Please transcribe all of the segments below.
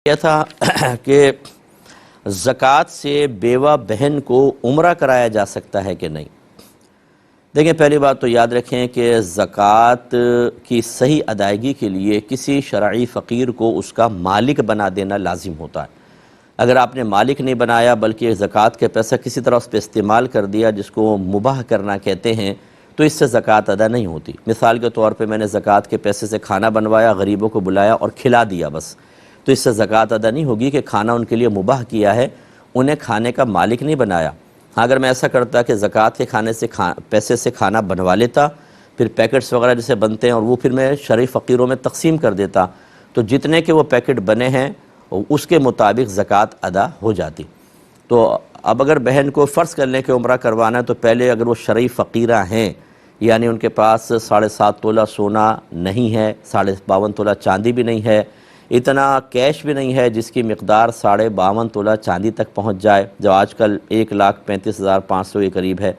یہ تھا کہ زکوٰۃ سے بیوہ بہن کو عمرہ کرایا جا سکتا ہے کہ نہیں۔ دیکھیں، پہلی بات تو یاد رکھیں کہ زکوٰۃ کی صحیح ادائیگی کے لیے کسی شرعی فقیر کو اس کا مالک بنا دینا لازم ہوتا ہے۔ اگر آپ نے مالک نہیں بنایا بلکہ زکوٰۃ کے پیسہ کسی طرح اس پہ استعمال کر دیا، جس کو مباح کرنا کہتے ہیں، تو اس سے زکوٰۃ ادا نہیں ہوتی۔ مثال کے طور پہ میں نے زکوٰۃ کے پیسے سے کھانا بنوایا، غریبوں کو بلایا اور کھلا دیا بس، تو اس سے زکوٰۃ ادا نہیں ہوگی کہ کھانا ان کے لیے مباح کیا ہے، انہیں کھانے کا مالک نہیں بنایا۔ ہاں، اگر میں ایسا کرتا کہ زکوٰۃ کے کھانے سے پیسے سے کھانا بنوا لیتا، پھر پیکٹس وغیرہ جیسے بنتے ہیں اور وہ پھر میں شرعی فقیروں میں تقسیم کر دیتا، تو جتنے کے وہ پیکٹ بنے ہیں اس کے مطابق زکوٰۃ ادا ہو جاتی۔ تو اب اگر بہن کو فرض کر لیں کہ عمرہ کروانا ہے، تو پہلے اگر وہ شرعی فقیرہ ہیں، یعنی ان کے پاس 7.5 تولہ سونا نہیں ہے، 52.5 تولہ چاندی بھی نہیں ہے، اتنا کیش بھی نہیں ہے جس کی مقدار 52.5 تولہ چاندی تک پہنچ جائے، جو آج کل 1,35,500 کے قریب ہے،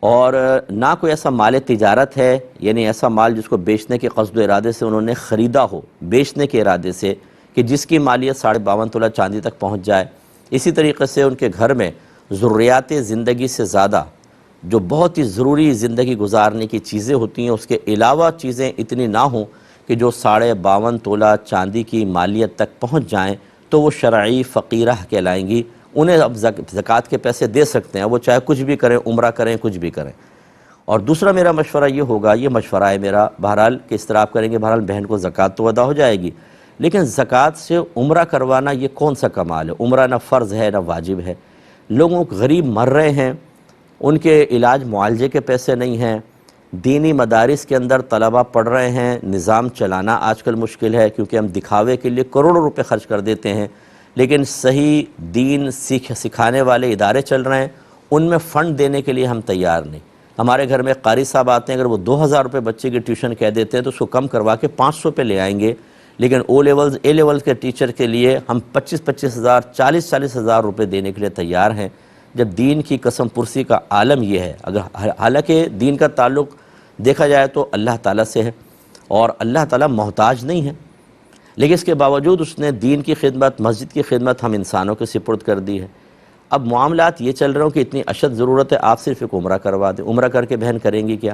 اور نہ کوئی ایسا مال تجارت ہے، یعنی ایسا مال جس کو بیچنے کے قصد و ارادے سے انہوں نے خریدا ہو، بیچنے کے ارادے سے، کہ جس کی مالیت 52.5 تولہ چاندی تک پہنچ جائے۔ اسی طریقے سے ان کے گھر میں ضروریات زندگی سے زیادہ جو بہت ہی ضروری زندگی گزارنے کی چیزیں ہوتی ہیں، اس کے علاوہ چیزیں اتنی نہ ہوں کہ جو 52.5 تولہ چاندی کی مالیت تک پہنچ جائیں، تو وہ شرعی فقیرہ کہلائیں گی۔ انہیں اب زکوٰۃ کے پیسے دے سکتے ہیں، وہ چاہے کچھ بھی کریں، عمرہ کریں، کچھ بھی کریں۔ اور دوسرا میرا مشورہ یہ ہوگا، یہ مشورہ ہے میرا بہرحال، کہ اس طرح آپ کریں گے، بہرحال بہن کو زکوٰۃ تو ادا ہو جائے گی، لیکن زکوٰۃ سے عمرہ کروانا یہ کون سا کمال ہے؟ عمرہ نہ فرض ہے نہ واجب ہے۔ لوگوں غریب مر رہے ہیں، ان کے علاج معالجے کے پیسے نہیں ہیں، دینی مدارس کے اندر طلبہ پڑھ رہے ہیں، نظام چلانا آج کل مشکل ہے، کیونکہ ہم دکھاوے کے لیے کروڑوں روپے خرچ کر دیتے ہیں، لیکن صحیح دین سکھانے والے ادارے چل رہے ہیں، ان میں فنڈ دینے کے لیے ہم تیار نہیں۔ ہمارے گھر میں قاری صاحب آتے ہیں، اگر وہ 2,000 روپے بچے کی ٹیوشن کہہ دیتے ہیں تو اس کو کم کروا کے 500 پہ لے آئیں گے، لیکن اے لیولز کے ٹیچر کے لیے ہم 25,000 ہزار 40,000 ہزار روپے دینے کے لیے تیار ہیں۔ جب دین کی قسم پرسی کا عالم یہ ہے، اگر حالانکہ دین کا تعلق دیکھا جائے تو اللہ تعالیٰ سے ہے، اور اللہ تعالیٰ محتاج نہیں ہے، لیکن اس کے باوجود اس نے دین کی خدمت، مسجد کی خدمت ہم انسانوں کے سپرد کر دی ہے۔ اب معاملات یہ چل رہے ہوں کہ اتنی اشد ضرورت ہے، آپ صرف ایک عمرہ کروا دیں۔ عمرہ کر کے بہن کریں گی کیا؟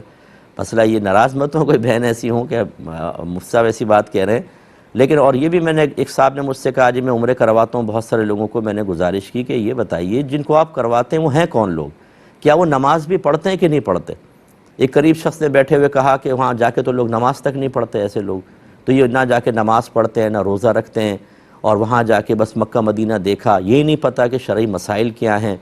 مسئلہ یہ، ناراض مت ہوں کوئی بہن ایسی ہوں کہ مفتی صاحب ایسی بات کہہ رہے ہیں، لیکن اور یہ بھی میں نے، ایک صاحب نے مجھ سے کہا جی میں عمرے کرواتا ہوں، بہت سارے لوگوں کو میں نے گزارش کی کہ یہ بتائیے جن کو آپ کرواتے ہیں وہ ہیں کون لوگ؟ کیا وہ نماز بھی پڑھتے ہیں کہ نہیں پڑھتے؟ ایک قریب شخص نے بیٹھے ہوئے کہا کہ وہاں جا کے تو لوگ نماز تک نہیں پڑھتے، ایسے لوگ تو یہ نہ جا کے نماز پڑھتے ہیں، نہ روزہ رکھتے ہیں، اور وہاں جا کے بس مکہ مدینہ دیکھا، یہ نہیں پتہ کہ شرعی مسائل کیا ہیں۔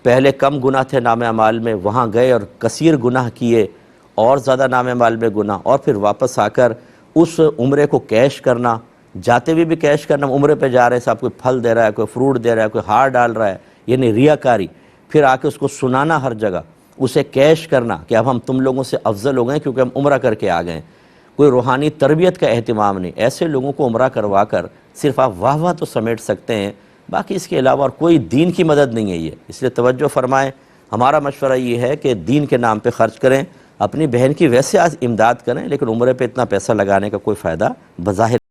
پہلے کم گناہ تھے نام اعمال میں، وہاں گئے اور کثیر گناہ کیے، اور زیادہ نام اعمال میں گناہ، اور پھر واپس آ کر اس عمرے کو کیش کرنا، جاتے ہوئے بھی کیش کرنا، عمرے پہ جا رہے ہیں، صاحب کوئی پھل دے رہا ہے، کوئی فروٹ دے رہا ہے، کوئی ہار ڈال رہا ہے، یعنی ریاکاری، پھر آ کے اس کو سنانا ہر جگہ، اسے کیش کرنا کہ اب ہم تم لوگوں سے افضل ہو گئے کیونکہ ہم عمرہ کر کے آ گئے۔ کوئی روحانی تربیت کا اہتمام نہیں۔ ایسے لوگوں کو عمرہ کروا کر صرف آپ واہ واہ تو سمیٹ سکتے ہیں، باقی اس کے علاوہ اور کوئی دین کی مدد نہیں ہے یہ، اس لیے توجہ فرمائیں۔ ہمارا مشورہ یہ ہے کہ دین کے نام پہ خرچ کریں، اپنی بہن کی ویسے آج امداد کریں، لیکن عمرے پہ اتنا پیسہ لگانے کا کوئی فائدہ بظاہر